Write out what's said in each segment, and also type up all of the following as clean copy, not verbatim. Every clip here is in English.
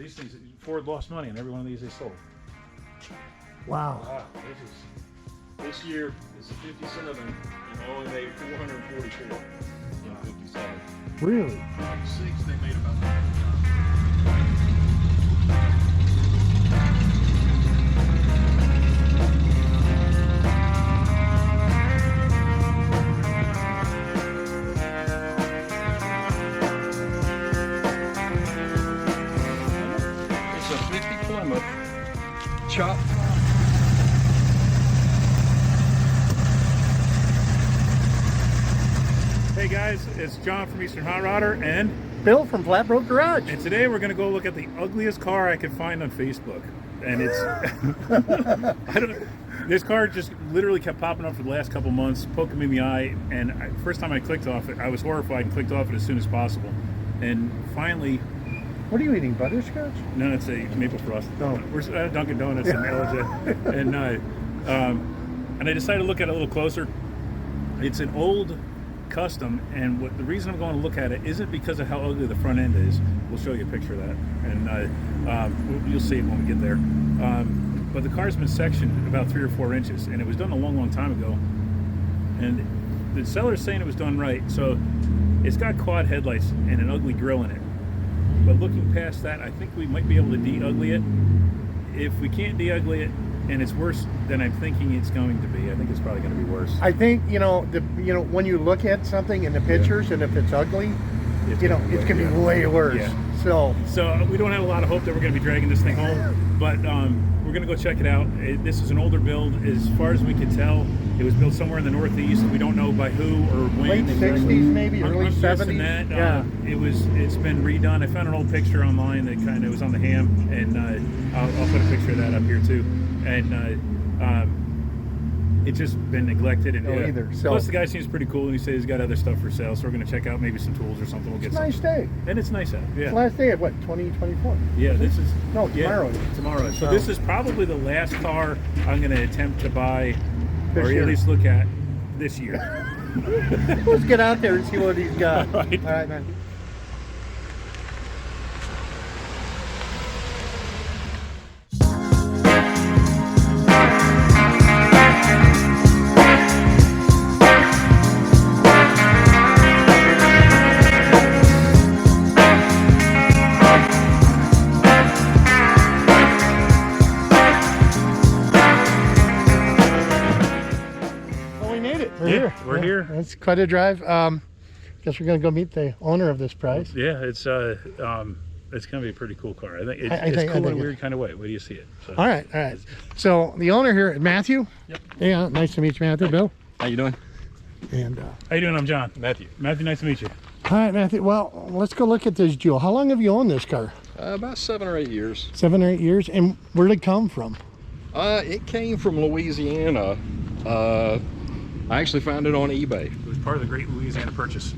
These things, Ford lost money on every one of these they sold. Wow. Wow, this year is the 57, and only made 444 in 57. Really? 56, they made about that. It's a 50 Plymouth chop. Hey guys, it's John from Eastern Hot Rodder and Bill from Flatbroke Garage. And today we're going to go look at the ugliest car I could find on Facebook. And it's, I don't know, this car just literally kept popping up for the last couple months, poking me in the eye. And first time I clicked off it, I was horrified and clicked off it as soon as possible. And finally... What are you eating, butterscotch? No, it's a maple frost. Oh. We're at Dunkin' Donuts in LJ. And I decided to look at it a little closer. It's an old Custom, and the reason I'm going to look at it isn't because of how ugly the front end is. We'll show you a picture of that, and you'll see it when we get there. But the car's been sectioned about 3 or 4 inches, and it was done a long time ago. And the seller's saying it was done right, so it's got quad headlights and an ugly grill in it. But looking past that, I think we might be able to de-ugly it. If we can't de-ugly it, and it's worse than I'm thinking it's going to be, I think it's probably going to be worse. I think, when you look at something in the pictures, and if it's ugly, it's going to be way worse. Yeah. So we don't have a lot of hope that we're going to be dragging this thing home, but we're going to go check it out. This is an older build. As far as we can tell, it was built somewhere in the Northeast. We don't know by who or when. Late 60s, maybe, early 70s. That, yeah. It's been redone. I found an old picture online that kind of was on the ham, and I'll put a picture of that up here too. And it's just been neglected. And plus the guy seems pretty cool, and he says he's got other stuff for sale, so we're going to check out maybe some tools or something. We'll get it's a nice day. And it's nice out. Yeah. It's the last day of what, 2024? Yeah, this is... No, tomorrow. Yeah, tomorrow. So this is probably the last car I'm going to attempt to buy, this or year. at least look at this year. Let's get out there and see what he's got. All right, man. We're here. It's quite a drive. Guess we're going to go meet the owner of this prize. Yeah, it's going to be a pretty cool car. I think it's cool in a weird kind of way. Where do you see it? So. All right. So the owner here, Matthew. Yep. Yeah, nice to meet you, Matthew. Bill. How you doing? And how you doing? I'm John. Matthew. Matthew, nice to meet you. All right, Matthew. Well, let's go look at this jewel. How long have you owned this car? About 7 or 8 years. 7 or 8 years. And where did it come from? It came from Louisiana. I actually found it on eBay. It was part of the Great Louisiana Purchase.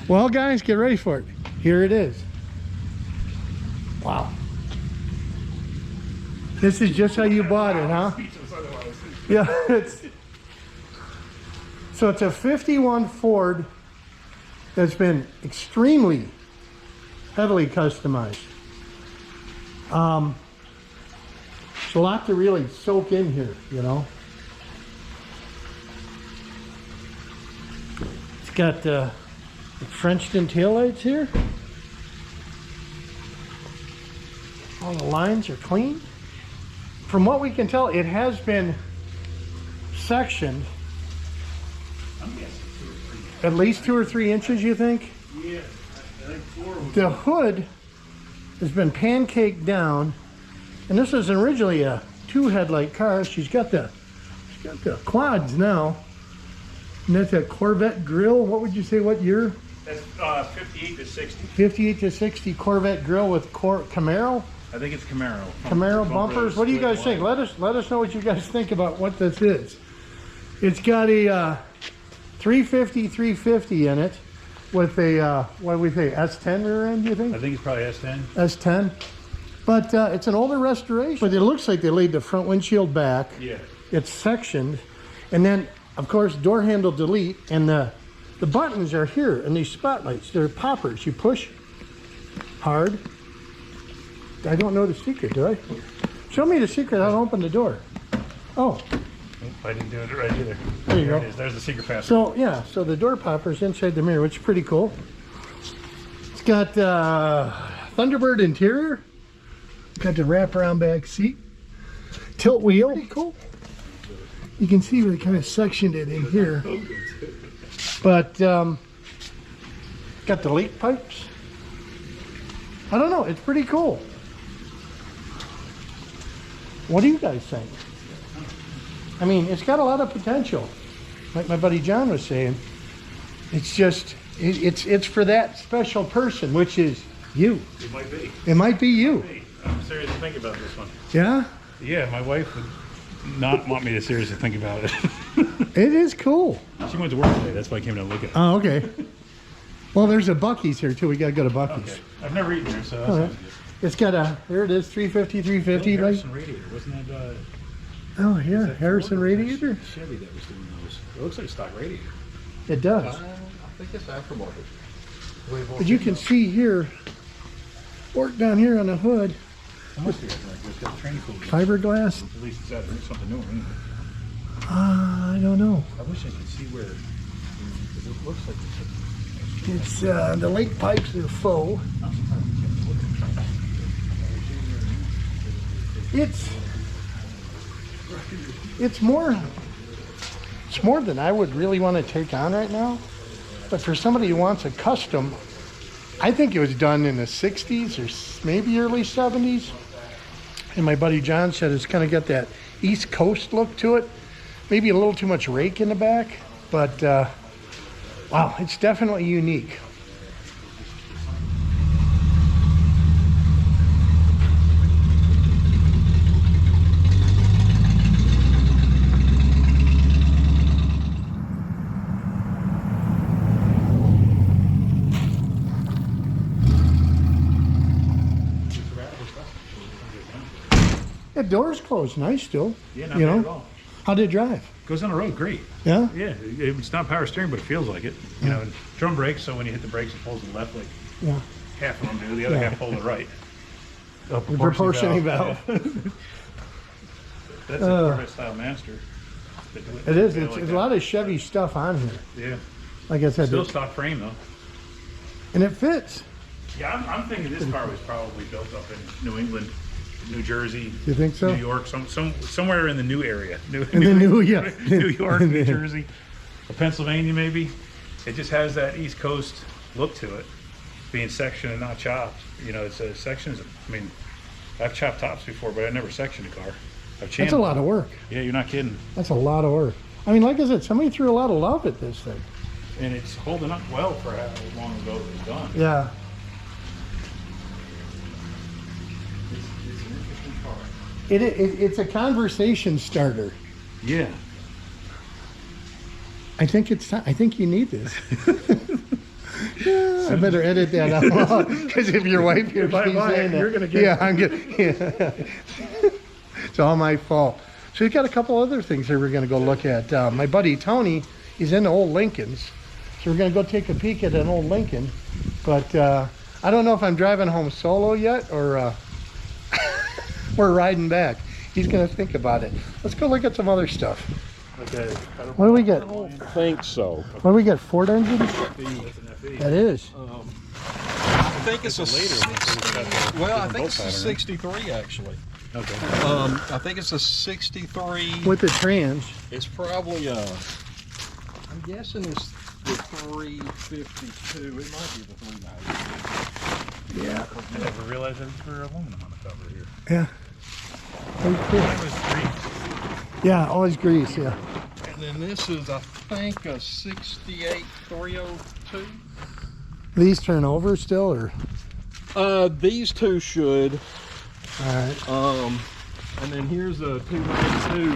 Well, guys, get ready for it. Here it is. Wow. This is just how you bought it, huh? Yeah. So it's a 51 Ford that's been extremely heavily customized. It's a lot to really soak in here, It's got the Frenched-in taillights here. All the lines are clean. From what we can tell, it has been sectioned at least 2 or 3 inches, you think? Yeah, I think 4 was... The hood has been pancaked down, and this was originally a 2 headlight car. She's got the quads now. And that's a Corvette grill. What would you say, what year? That's 58 to 60. 58 to 60 Corvette grill with Camaro? I think it's Camaro. Camaro bumpers. What do you guys think? Let us know what you guys think about what this is. It's got a 350 in it with a, what do we say, S10 rear end, do you think? I think it's probably S10. S10. But it's an older restoration. But it looks like they laid the front windshield back. Yeah. It's sectioned. And then, of course, door handle delete. And the buttons are here. And these spotlights, they're poppers. You push hard. I don't know the secret, do I? Show me the secret. I'll open the door. Oh, I didn't do it right either. there you go. It is. There's the secret password. So yeah, so the door popper's inside the mirror, which is pretty cool. It's got Thunderbird interior. Got the wraparound back seat. Tilt wheel. Pretty cool. You can see we kind of sectioned it in here. But got the leak pipes. I don't know, it's pretty cool. What do you guys think? I mean, it's got a lot of potential. Like my buddy John was saying, it's just, it's for that special person, which is you. It might be. It might be you. Hey, I'm seriously thinking about this one. Yeah? Yeah, my wife would not want me to seriously think about it. It is cool. She went to work today. That's why I came down to look at it. Oh, okay. Well, there's a Buc-ee's here too. We gotta go to Buc-ee's. Okay. I've never eaten there, so that All right. sounds good. It's got a, there it is, 350, right? Harrison radiator, wasn't that? Oh yeah, Is that Harrison Ford or radiator. Chevy that was doing those. It looks like a stock radiator. It does. I think it's aftermarket. But you can see here, work down here on the hood, It must be aftermarket. It's got a training cool. fiberglass. At least it's out there. Something new. Isn't it? I don't know. I wish I could see where. It looks like It's the leak pipes are full. It's more than I would really want to take on right now. But for somebody who wants a custom, I think it was done in the 60s or maybe early 70s. And my buddy John said it's kind of got that East Coast look to it. Maybe a little too much rake in the back, but wow, it's definitely unique. The door's closed, nice still. Yeah, not you bad know? at all. How did it drive? Goes on the road great. Yeah? Yeah, it's not power steering, but it feels like it. You know, and drum brakes, so when you hit the brakes, it pulls to the left like Yeah. half of them do. The other half pull to the right. The proportioning valve. That's a Corvette style master. It is. It's a lot of Chevy stuff on here. Yeah. Like I said, Still stock frame though. and it fits. Yeah, I'm thinking this car was probably built up in New England, New Jersey. You think so? New York, somewhere in the new area. In the new, yeah. New York, New Jersey, or Pennsylvania maybe. It just has that East Coast look to it, being sectioned and not chopped. You know, it's a sections. I mean, I've chopped tops before, but I never sectioned a car. I've That's channeled a lot of work. Yeah, you're not kidding. That's a lot of work. I mean, like I said, somebody threw a lot of love at this thing. And it's holding up well for how long ago it was done. Yeah. It's an interesting car. It's a conversation starter. Yeah. I think it's time. I think you need this. Yeah, I better edit that out because if your wife hears me saying that, you're gonna get. yeah, I'm good. Yeah. It's all my fault. So we've got a couple other things that we're going to go look at. My buddy Tony, he's in the old Lincolns, so we're going to go take a peek at an old Lincoln. But I don't know if I'm driving home solo yet or we're riding back. He's going to think about it. Let's go look at some other stuff. Okay. What do we get? I think so. What do we get? Ford engine? That is. I think it's a well, I think it's a 63 actually. Okay. I think it's a 63 With the trans. It's probably I'm guessing it's the 352. It might be the 390. Yeah. I never realized that it's for aluminum on the cover here. Yeah. Very cool. Mine was grease. Yeah, always grease, yeah. And then this is, I think, a 68 302. These turn over still, or? These two should. All right. And then here's a 292.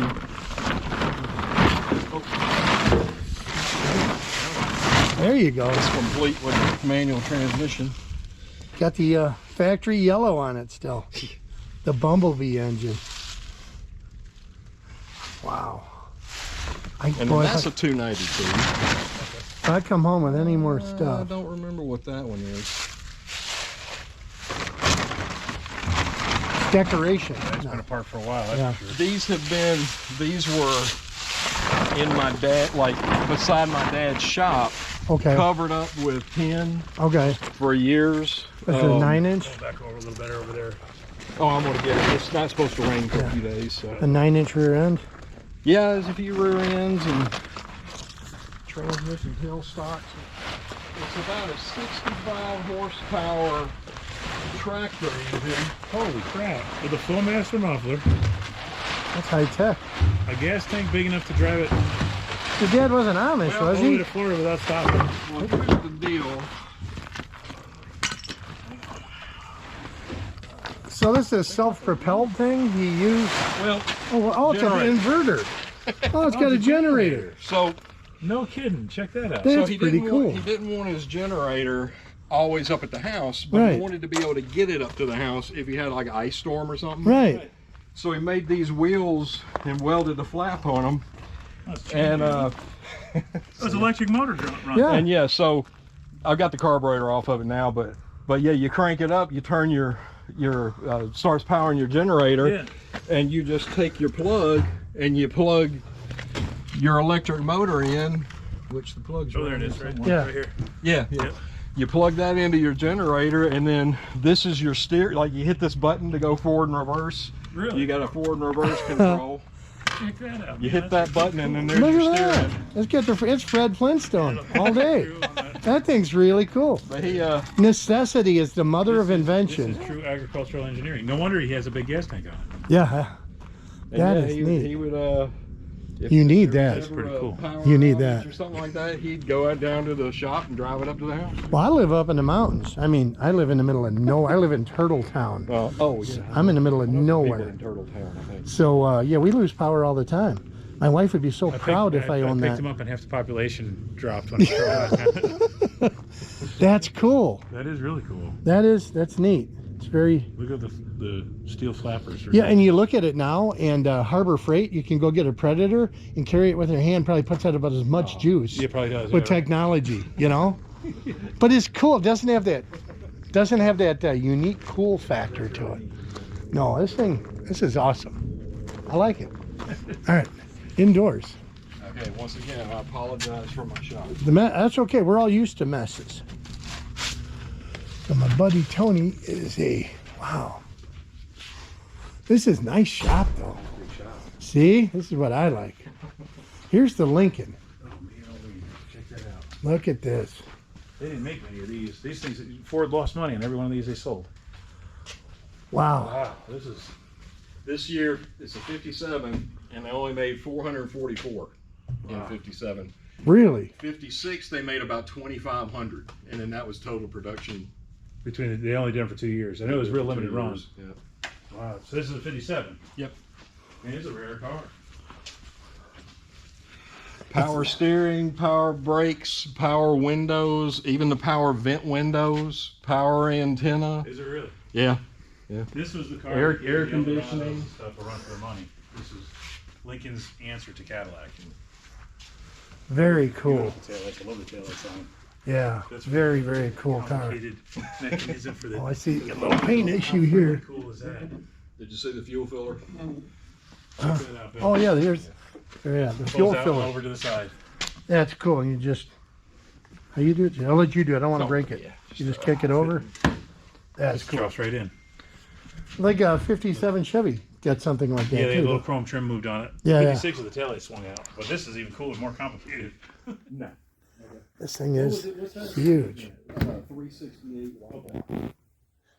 There you go. It's complete with manual transmission. Got the factory yellow on it still. The Bumblebee engine. Wow. And Boy, that's a if 292. I come home with any more I stuff. don't remember what that one is. decoration. It's been apart for a while, that's Yeah. for sure. These were in my dad, like beside my dad's shop, Okay. covered up with tin Okay. for years. That's a 9-inch. Pull back over a little better over there. Oh, I'm gonna get it. It's not supposed to rain for a few days, so. A 9-inch rear end. Yeah, there's a few rear ends and transmission hill stocks. It's about a 65 horsepower tractor engine. Holy crap. With a Flowmaster muffler, That's high tech. a gas tank big enough to drive it Your dad wasn't Amish, all was the way he? to Florida without stopping. Well, here's the deal. So this is a self-propelled thing he used. Well, Oh, it's an Generator. inverter. Oh, it's got a generator. so No kidding. Check that out. That's he pretty didn't cool. he didn't want his generator always up at the house, but Right. he wanted to be able to get it up to the house if he had like an ice storm or something. Right. So he made these wheels and welded the flap on them. That's cheap, And dude. It was electric motor run. Yeah. and yeah, so I've got the carburetor off of it now, but yeah, you crank it up, you turn your starts powering your generator, Yeah. and you just take your plug and you plug your electric motor in, which the plug's Oh, there right it is, here right, somewhere. Yeah. right here. Yeah, yeah. Yep. You plug that into your generator, and then this is your steer. Like you hit this button to go forward and reverse. Really? You got a forward and reverse control. Check that out. You man. hit That's that button, and then there's Look your at steering. that. Let's get the. It's Fred Flintstone all day. True on that. That thing's really cool. But he, Necessity is the mother of This invention. is true agricultural engineering. No wonder he has a big gas tank on. Yeah. and That yeah, is he, neat. he would. If You need there was that. That's pretty ever a cool. power You need outage that. or something like that. He'd go out down to the shop and drive it up to the house. Well, I live up in the mountains. I mean, I live in the middle of nowhere. I live in Turtletown. Oh yeah. I'm in the middle of People nowhere. in Turtletown, I think. So yeah, we lose power all the time. My wife would be so proud if I owned picked that. him up and half the population dropped when he drove. That's cool. That is really cool. That's neat. It's very. Look at the steel flappers. Yeah, and you look at it now, and Harbor Freight, you can go get a Predator and carry it with your hand. Probably puts out about as much juice Yeah, probably does. with yeah. technology, you know. But it's cool. It doesn't have that unique cool factor to it. No, this is awesome. I like it. All right, indoors. Okay, once again, I apologize for my shot. That's okay. We're all used to messes. So my buddy Tony is wow. This is nice shop though. See, this is what I like. Here's the Lincoln. Oh, man, check that out. Look at this. They didn't make many of these. These things, Ford lost money on every one of these they sold. Wow. Wow, This year, it's a 57, and they only made 444 in 57. Really? 56, they made about 2,500, and then that was total production. they only did them for 2 years. I know it was real limited runs. Yeah. Wow, so this is a 57. Yep. Man, it's a rare car. Power steering, power brakes, power windows, even the power vent windows, power antenna. Is it really? Yeah. This was the car. Air- that gave air the Eldorado conditioning. stuff a run for their money. This is Lincoln's answer to Cadillac. Very cool. Taillights, I love the taillights on. Yeah. That's very, very cool car. Complicated mechanism for the. Oh, I see a little paint issue here. How cool is that? Did you see the fuel filler? Check that out, Bill. Oh yeah, the fuel Pulls out filler. over to the side. That's cool. You just, how you do it? I'll let you do it. I don't want to Oh, break it. yeah. You just kick it over. That's Just cool. drops right in. Like a 57 Chevy got something like that Yeah, they had a too. little chrome trim moved on it. Yeah, yeah. 56 with the taillight swung out. But this is even cooler, more complicated. No. This thing is huge. 368 watt.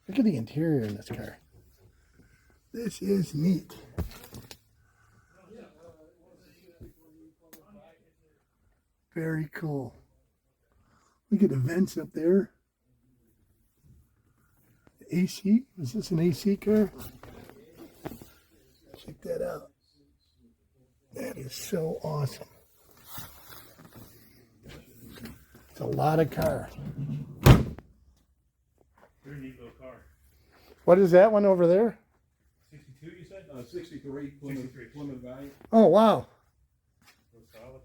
Look at the interior in this car. This is neat. Very cool. Look at the vents up there. AC? Is this an AC car? Check that out. That is so awesome. It's a lot of car. Very neat little car. What is that one over there? 62, you said? 63 Plymouth Valiant. Oh, wow. Looks solid.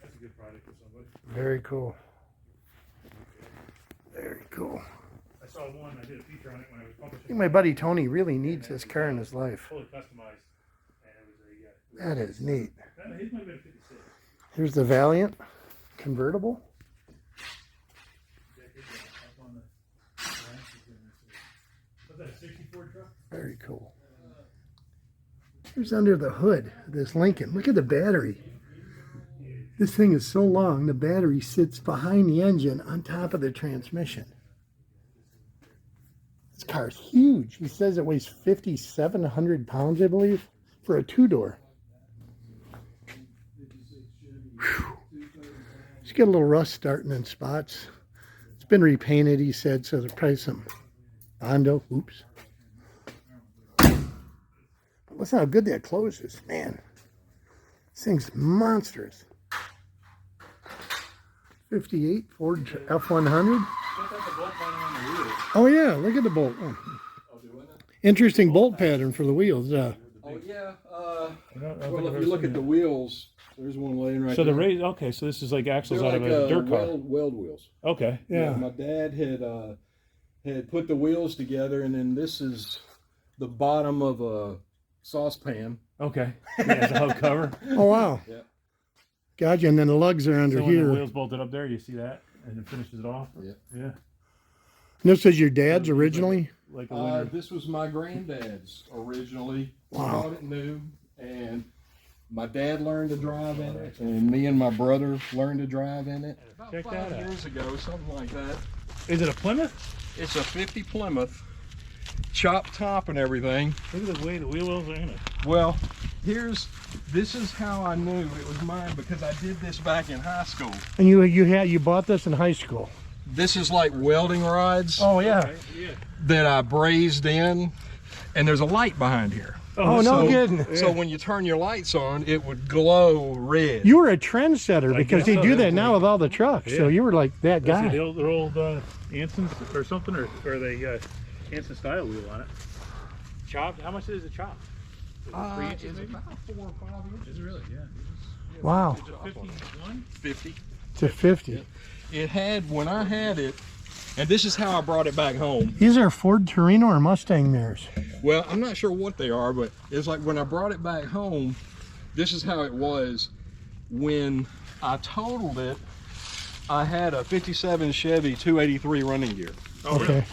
That's a good product for somebody. Very cool. Very cool. I saw one. I did a feature on it when I was I publishing. think my buddy Tony really needs this car in his life. Fully customized, and it was a. That is neat. His might have been 56. Here's the Valiant convertible. Was that a 64 truck? Very cool. Here's under the hood of this Lincoln. Look at the battery. This thing is so long, the battery sits behind the engine on top of the transmission. This car's huge. He says it weighs 5,700 pounds, I believe, for a two-door. It's got a little rust starting in spots. It's been repainted, he said, so there's probably some Bondo. Oops. But listen how good that closes, man. This thing's monstrous. 58 Ford F100. Oh yeah, look at the bolt. Oh. Interesting bolt pattern for the wheels. Oh yeah. Well, if you look at the wheels, there's one laying right so there. the raise, okay, so this is like axles They're out like, of a dirt car. weld wheels. Okay. Yeah. My dad had put the wheels together, and then this is the bottom of a saucepan. Okay. Yeah, the hub cover. Oh wow. Yeah. Gotcha. And then the lugs are under So when here. the wheels bolted up there, you see that, and it finishes it off. Yeah. Yeah. And this is your dad's originally. Like a winter. This was my granddad's originally. Wow. Bought it new, and my dad learned to drive in it, and me and my brother learned to drive in it. About Check 5 that out. years ago, something like that. Is it a Plymouth? It's a 50 Plymouth, chopped top and everything. Look at the way the wheel wells are in it. Well, this is how I knew it was mine, because I did this back in high school. And you bought this in high school. This is like welding rods Oh yeah. Right? Yeah. that I brazed in, and there's a light behind here. Oh, no so, kidding. So when you turn your lights on, it would glow red. You were a trendsetter because they guess do so, that now with all the trucks. So Yeah. you were like that They're guy. old Ansons or something, or they Anson style wheel on it. Chopped? How much is it chopped? Is it 3 inches it's maybe? about 4 or 5 inches. Is it really? Yeah. Wow. Is it 51? 50. To 50. It had, when I had it, and this is how I brought it back home. These are Ford Torino or Mustang mirrors. Well, I'm not sure what they are, but it's like when I brought it back home, this is how it was. When I totaled it, I had a 57 Chevy 283 running gear. Oh, Okay. really?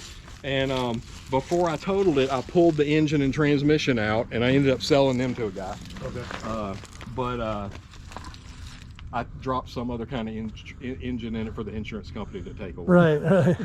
And before I totaled it, I pulled the engine and transmission out, and I ended up selling them to a guy. Okay. But I dropped some other kind of engine in it for the insurance company to take over. Right, right.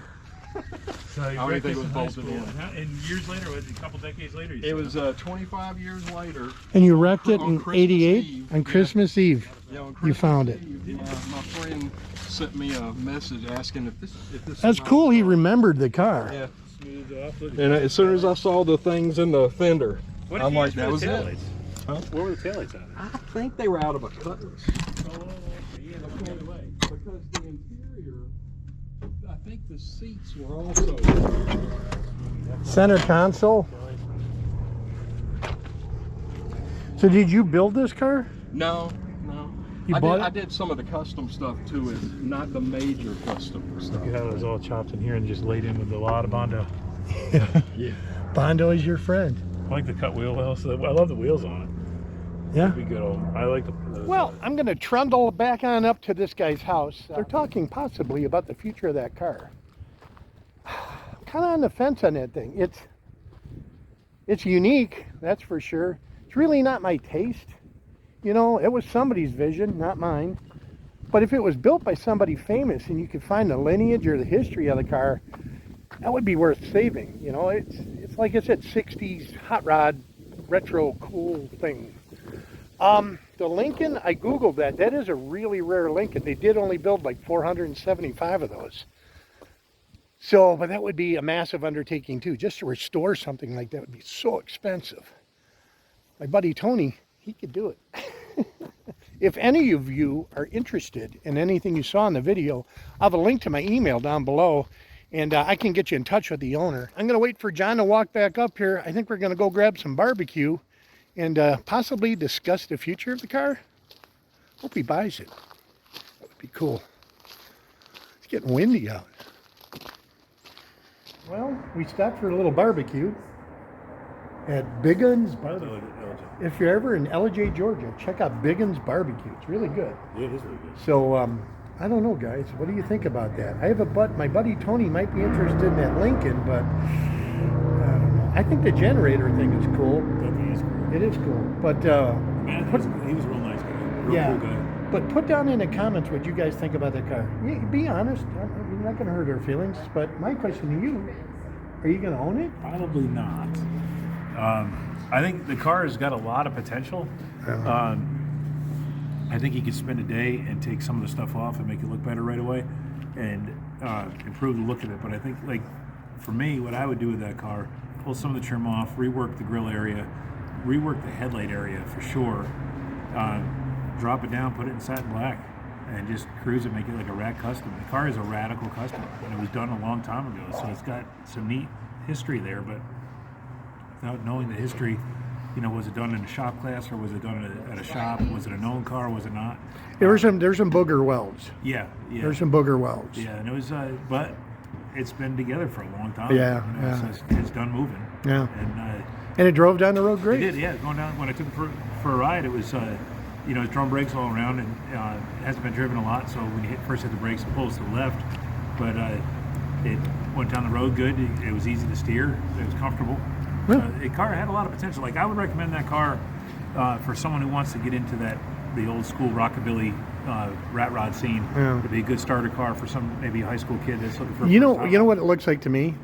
So you I wrecked think this it was in high bolted school, in. and years later, was it a couple decades later? You It said? was 25 years later. And you wrecked it On in Christmas '88 Eve. on Yeah. Christmas Eve. Yeah, on You Christmas found it. Eve, my friend sent me a message asking if this. That's is my cool. He car. remembered the car. Yeah. Smooth off. Look at And that. as soon as I saw the things in the fender, What did I'm you like, use that for was the it. taillights? Huh? What were the taillights on? I think they were out of a Cutlass. Oh, yeah, look the other way. Because the interior, I think the seats were also. Center console. So did you build this car? No. You bought it? I did some of the custom stuff to it, not the major custom stuff. Look at how it was all chopped in here and just laid in with a lot of Bondo. Yeah. Bondo is your friend. I like the cut wheel wells. I love the wheels on it. Yeah. It'd be good old. I like the. Well, I'm going to trundle back on up to this guy's house. They're talking possibly about the future of that car. Kind of on the fence on that thing. It's unique, that's for sure. It's really not my taste. You know, it was somebody's vision, not mine. But if it was built by somebody famous and you could find the lineage or the history of the car, that would be worth saving. You know, it's like I said, 60s hot rod retro cool thing. The Lincoln, I googled that. That is a really rare Lincoln. They did only build like 475 of those. So, but that would be a massive undertaking too. Just to restore something like that would be so expensive. My buddy Tony, he could do it. If any of you are interested in anything you saw in the video, I'll have a link to my email down below, and I can get you in touch with the owner. I'm going to wait for John to walk back up here. I think we're going to go grab some barbecue and possibly discuss the future of the car. Hope he buys it. That would be cool. It's getting windy out. Well, we stopped for a little barbecue at Biggun's That's Barbecue. LJ. If you're ever in LJ, Georgia, check out Biggun's Barbecue. It's really good. Yeah, it is really good. So, I don't know, guys. What do you think about that? I have my buddy Tony might be interested in that Lincoln, but I don't know. I think the generator thing is cool. That thing is cool. It is cool. But, Man, he was a real nice guy. Real cool guy. But put down in the comments what you guys think about that car. Be honest. You're not going to hurt our feelings. But my question to you, are you going to own it? Probably not. I think the car has got a lot of potential. I think you could spend a day and take some of the stuff off and make it look better right away and improve the look of it. But I think, like, for me, what I would do with that car, pull some of the trim off, rework the grill area, rework the headlight area for sure, drop it down, put it in satin black, and just cruise it, make it like a rad custom. The car is a radical custom, and it was done a long time ago, so it's got some neat history there, but without knowing the history, was it done in a shop class or was it done at a shop? Was it a known car? Was it not? There's some booger welds. Yeah. There's some booger welds. Yeah, and it was, but it's been together for a long time. Yeah. So it's done moving. Yeah. And it drove down the road great. it did, yeah. Going down, when I took it for a ride, it was, it's drum brakes all around, and it hasn't been driven a lot, so when you first hit the brakes, it pulls to the left, but it went down the road good. It was easy to steer. It was comfortable. The car had a lot of potential. Like, I would recommend that car for someone who wants to get into the old school rockabilly rat rod scene. Yeah. It'd be a good starter car for some maybe a high school kid that's looking for. You know what it looks like to me?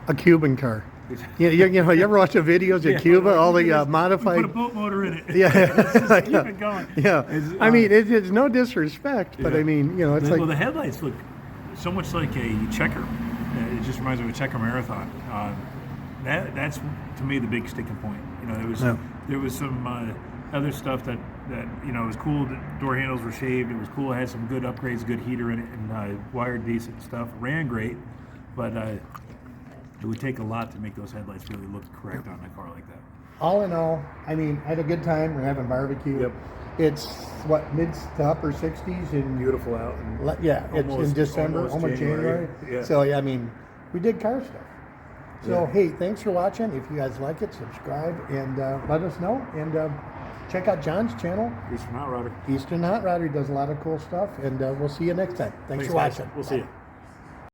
A Cuban car. You ever watch the videos of Cuba? All the modified. Put a boat motor in it. Yeah. Just keep it going. Yeah. I mean, it's no disrespect, but I mean, it's well, like. the headlights look so much like a checker. It just reminds me of a checker marathon. That's to me the big sticking point. There was some other stuff that it was cool. The door handles were shaved. It was cool. It had some good upgrades, good heater in it, and wired decent stuff. Ran great, but it would take a lot to make those headlights really look correct on a car like that. All in all, I mean, I had a good time. We're having barbecue. Yep. It's mid to upper 60s and Beautiful out. it's in December, almost January. Yeah. So I mean, we did car stuff. So hey, thanks for watching. If you guys like it, subscribe and let us know. And check out John's channel, Eastern Hot Rodder. Eastern Hot Rodder. He does a lot of cool stuff. And we'll see you next time. Thanks for guys. watching. We'll see you.